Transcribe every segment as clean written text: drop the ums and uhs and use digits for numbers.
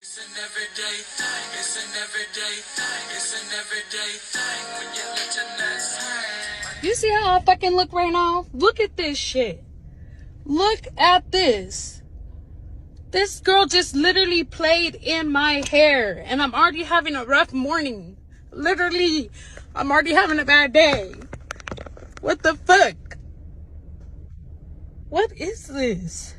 It's an everyday thing, it's an everyday thing, it's an everyday thing when you let your nuts hang. You see how I fucking look right now? Look at this shit. Look at this. This girl just literally played in my hair, and I'm already having a rough morning. Literally, I'm already having a bad day. What the fuck? What is this?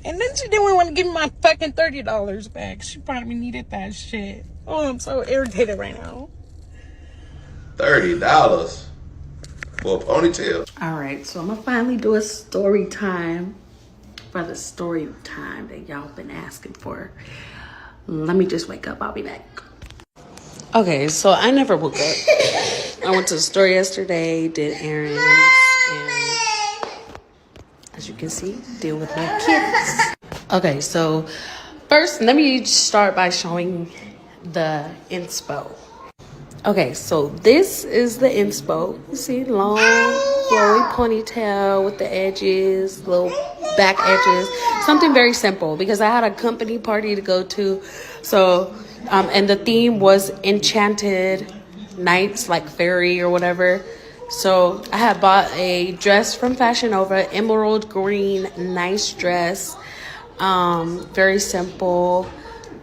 And then she didn't want to give me my fucking $30 back. She probably needed that shit. Oh, I'm so irritated right now. $30 for a ponytail. All right, so I'm gonna finally do a story time for the story time that y'all been asking for. Let me just wake up. I'll be back. Okay, so I never woke up. I went to the store yesterday, did errands, and as you can see, deal with my kids. Okay, so first, let me start by showing the inspo. Okay, so this is the inspo. You see, long, flowy ponytail with the edges, little back edges. Something very simple because I had a company party to go to. So, and the theme was enchanted nights, like fairy or whatever. So I had bought a dress from Fashion Nova, emerald green, nice dress. Very simple.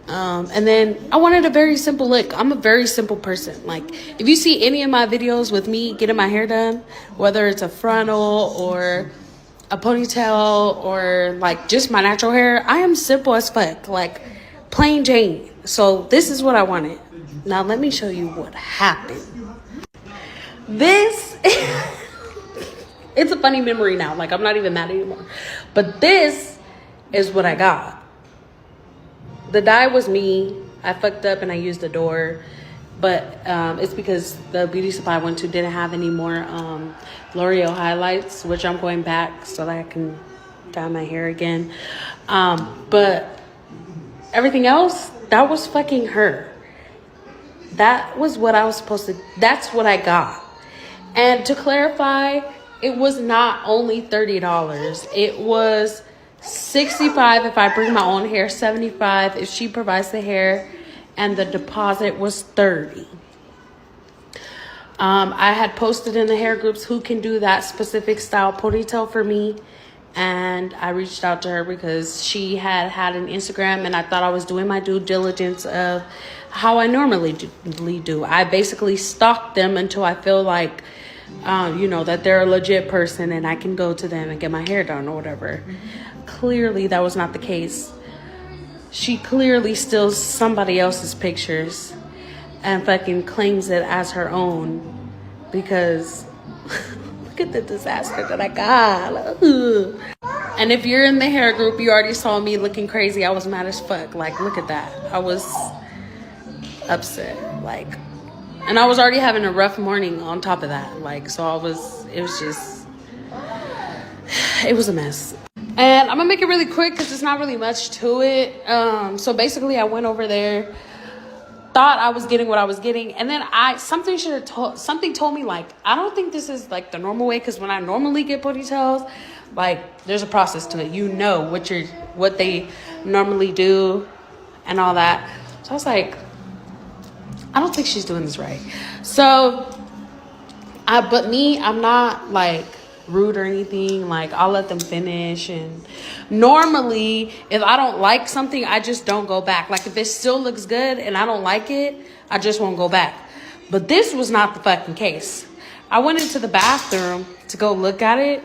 And then I wanted a very simple look. I'm a very simple person. Like, if you see any of my videos with me getting my hair done, whether it's a frontal or a ponytail or like just my natural hair, I am simple as fuck, like plain Jane. So this is what I wanted. Now let me show you what happened. This it's a funny memory now. Like, I'm not even mad anymore. But this is what I got. The dye was me. I fucked up and I used the door, but it's because the beauty supply I went to didn't have any more L'Oreal highlights, which I'm going back so that I can dye my hair again. But everything else, that was fucking her. That was what I was supposed to, that's what I got. And to clarify, it was not only $30. It was $65 if I bring my own hair, $75 if she provides the hair, and the deposit was $30. I had posted in the hair groups who can do that specific style ponytail for me, and I reached out to her because she had an Instagram, and I thought I was doing my due diligence of how I normally do. I basically stalk them until I feel like that they're a legit person and I can go to them and get my hair done or whatever. Clearly that was not the case. She clearly steals somebody else's pictures and fucking claims it as her own because look at the disaster that I got. Ugh. And if you're in the hair group, you already saw me looking crazy. I was mad as fuck. Like, look at that. I was upset. Like, and I was already having a rough morning on top of that. Like, so it was a mess. And I'm gonna make it really quick because it's not really much to it. So basically I went over there, thought I was getting what I was getting, and then something told me, like, I don't think this is like the normal way, because when I normally get ponytails, like, there's a process to it. You know what they normally do and all that. So I was like, I don't think she's doing this right. So I'm not like rude or anything. Like, I'll let them finish, and normally if I don't like something, I just don't go back. Like, if it still looks good and I don't like it, I just won't go back. But this was not the fucking case. I went into the bathroom to go look at it,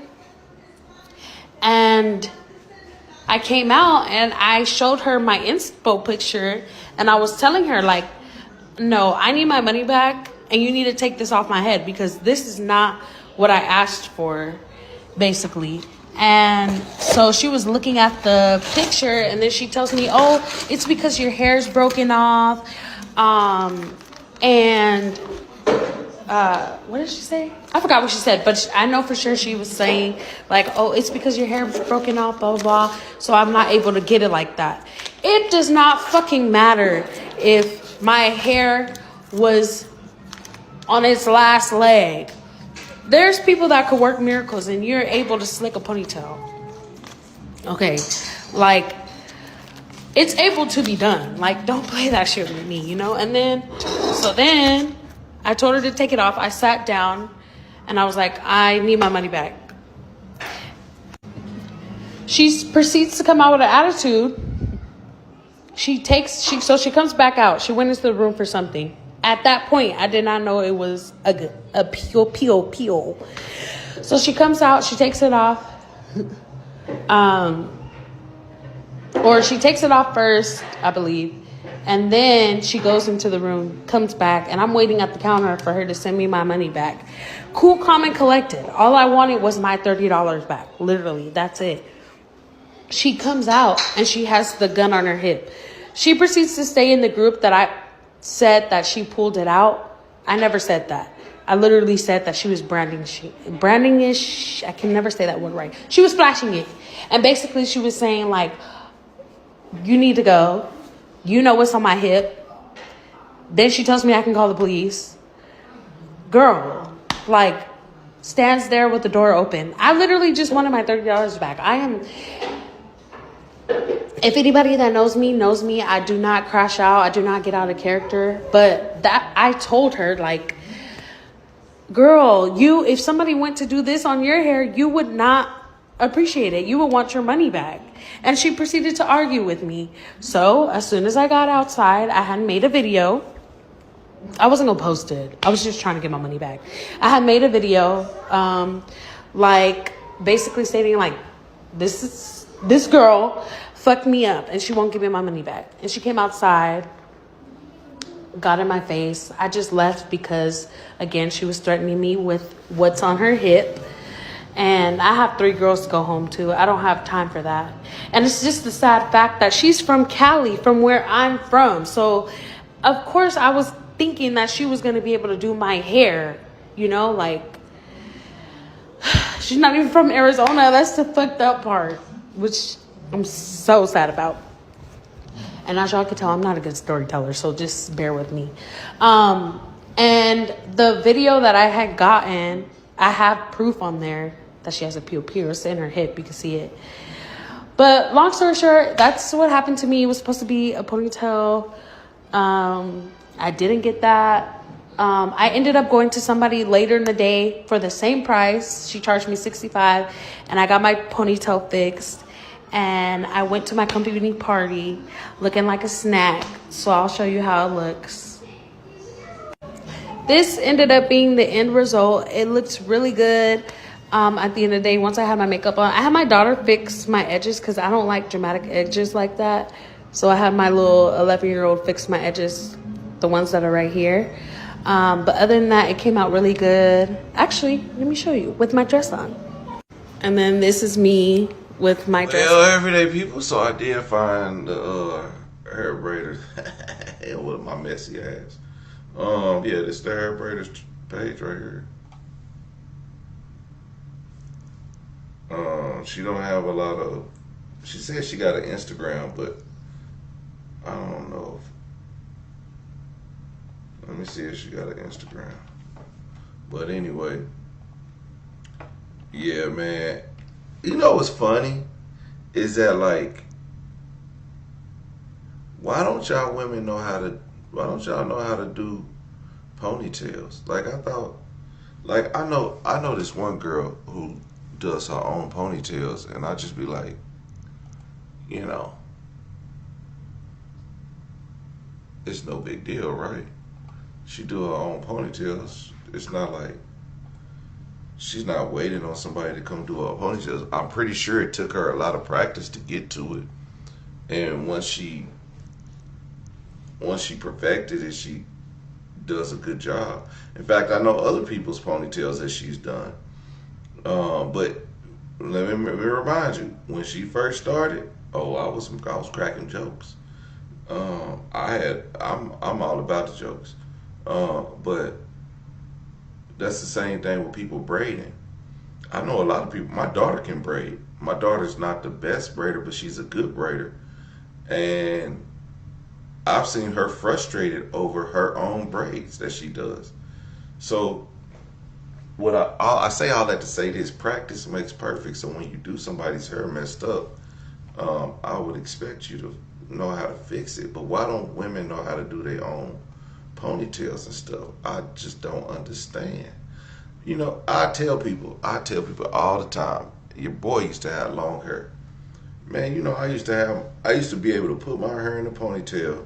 and I came out and I showed her my inspo picture, and I was telling her, like, no, I need my money back, and you need to take this off my head because this is not what I asked for, basically. And so she was looking at the picture, and then she tells me, oh, it's because your hair's broken off. And what did she say? I forgot what she said, but I know for sure she was saying, like, oh, it's because your hair's broken off, blah, blah, blah, so I'm not able to get it like that. It does not fucking matter if my hair was on its last leg. There's people that could work miracles and you're able to slick a ponytail. Okay, like, it's able to be done. Like, don't play that shit with me, you know? And then, so then I told her to take it off. I sat down and I was like, I need my money back. She proceeds to come out with an attitude. She comes back out. She went into the room for something. At that point, I did not know it was a peel. So she comes out, she takes it off. Or she takes it off first, I believe. And then she goes into the room, comes back, and I'm waiting at the counter for her to send me my money back. Cool, calm, and collected. All I wanted was my $30 back. Literally, that's it. She comes out and she has the gun on her hip. She proceeds to stay in the group that I said that she pulled it out. I never said that. I literally said that she was branding-ish. I can never say that word right. She was flashing it. And basically she was saying like, you need to go. You know what's on my hip. Then she tells me I can call the police. Girl, like, stands there with the door open. I literally just wanted my $30 back. If anybody that knows me, I do not crash out. I do not get out of character. But that I told her, like, girl, if somebody went to do this on your hair, you would not appreciate it. You would want your money back. And she proceeded to argue with me. So as soon as I got outside, I had made a video. I wasn't going to post it. I was just trying to get my money back. I had made a video, like, basically stating, like, this girl fucked me up and she won't give me my money back. And she came outside, got in my face. I just left because, again, she was threatening me with what's on her hip. And I have 3 girls to go home to. I don't have time for that. And it's just the sad fact that she's from Cali, from where I'm from. So, of course, I was thinking that she was going to be able to do my hair. You know, like, she's not even from Arizona. That's the fucked up part, which I'm so sad about. And as y'all can tell, I'm not a good storyteller, so just bear with me. And the video that I had gotten, I have proof on there that she has a pierce in her hip. You can see it. But long story short, that's what happened to me. It was supposed to be a ponytail. I didn't get that. I ended up going to somebody later in the day for the same price. She charged me $65 and I got my ponytail fixed. And I went to my company party looking like a snack. So I'll show you how it looks. This ended up being the end result. It looks really good. At the end of the day, once I had my makeup on, I had my daughter fix my edges because I don't like dramatic edges like that. So I had my little 11-year-old fix my edges, the ones that are right here. But other than that, it came out really good. Actually, let me show you with my dress on. And then this is me with my dress. Well, everyday people. So I did find the hair braiders. And with my messy ass. Yeah, this is the hair braiders page right here. She don't have a lot of. She said she got an Instagram, but I don't know. Let me see if she got an Instagram. But anyway, yeah, man. You know what's funny is that, like, why don't y'all women know how to? Why don't y'all know how to do ponytails? Like, I thought, like, I know this one girl who does her own ponytails, and I just be like, you know, it's no big deal, right? She do her own ponytails. It's not like she's not waiting on somebody to come do her ponytails. I'm pretty sure it took her a lot of practice to get to it, and once she perfected it, she does a good job. In fact, I know other people's ponytails that she's done. But let me remind you, when she first started, I was cracking jokes. I'm all about the jokes. But that's the same thing with people braiding. I know a lot of people. My daughter can braid. My daughter's not the best braider, but she's a good braider. And I've seen her frustrated over her own braids that she does. So I say all that to say this: practice makes perfect. So when you do somebody's hair messed up, I would expect you to know how to fix it. But why don't women know how to do their own ponytails and stuff? I just don't understand. You know, I tell people all the time. Your boy used to have long hair. Man, you know, I used to be able to put my hair in a ponytail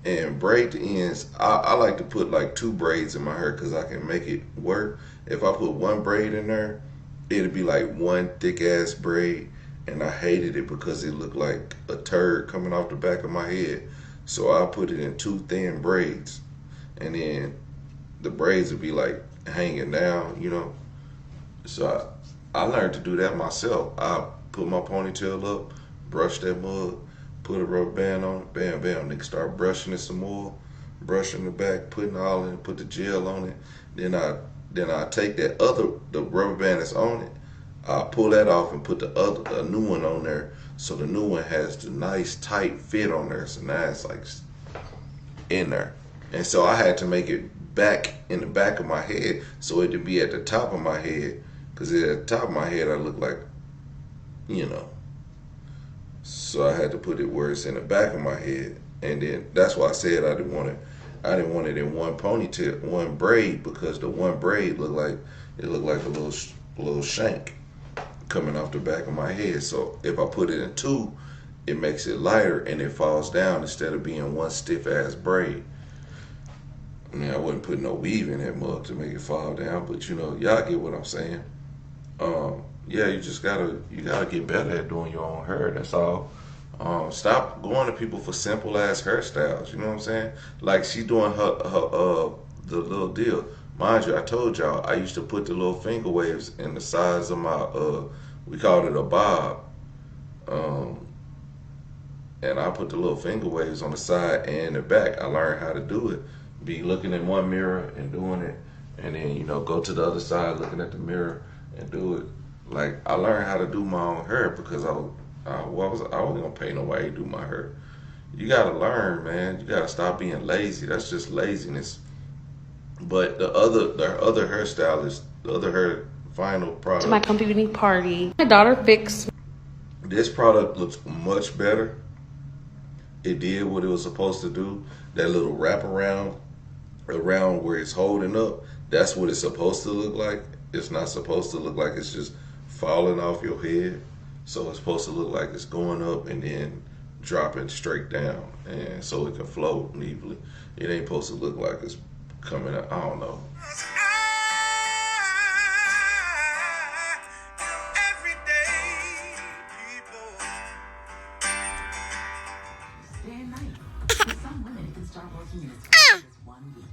and braid the ends. I like to put like 2 braids in my hair because I can make it work. If I put 1 braid in there, it'd be like one thick ass braid, and I hated it because it looked like a turd coming off the back of my head. So I put it in 2 thin braids, and then the braids would be like hanging down, you know. So I learned to do that myself. I put my ponytail up, brush that mug, put a rubber band on it, bam, bam. Nigga start brushing it some more, brushing the back, putting all in it, put the gel on it. Then I take the rubber band that's on it, I pull that off and put a new one on there. So the new one has the nice tight fit on there. So now it's like in there. And so I had to make it back in the back of my head so it would be at the top of my head. Because at the top of my head I look like, you know. So I had to put it where it's in the back of my head. And then that's why I said I didn't want it in one ponytail, one braid, because the one braid looked like a little shank coming off the back of my head. So if I put it in 2, it makes it lighter and it falls down instead of being one stiff ass braid. I mean, I wouldn't put no weave in that mug to make it fall down, but you know, y'all get what I'm saying. Yeah, you gotta get better at doing your own hair. That's all. Stop going to people for simple ass hairstyles. You know what I'm saying? Like she's doing her the little deal. Mind you, I told y'all I used to put the little finger waves in the sides of my we called it a bob. And I put the little finger waves on the side and the back. I learned how to do it. Be looking in one mirror and doing it, and then, you know, go to the other side looking at the mirror and do it. Like, I learned how to do my own hair because I wasn't gonna pay nobody to do my hair. You gotta learn, man. You gotta stop being lazy. That's just laziness. But the other hairstylist, the other hair final product. To my company party, my daughter fixed. This product looks much better. It did what it was supposed to do. That little wrap around where it's holding up, that's what it's supposed to look like. It's not supposed to look like it's just falling off your head. So it's supposed to look like it's going up and then dropping straight down, and so it can float easily. It ain't supposed to look like it's coming out. I don't know. Day and night. For some women, it can start working in as fast as 1 week.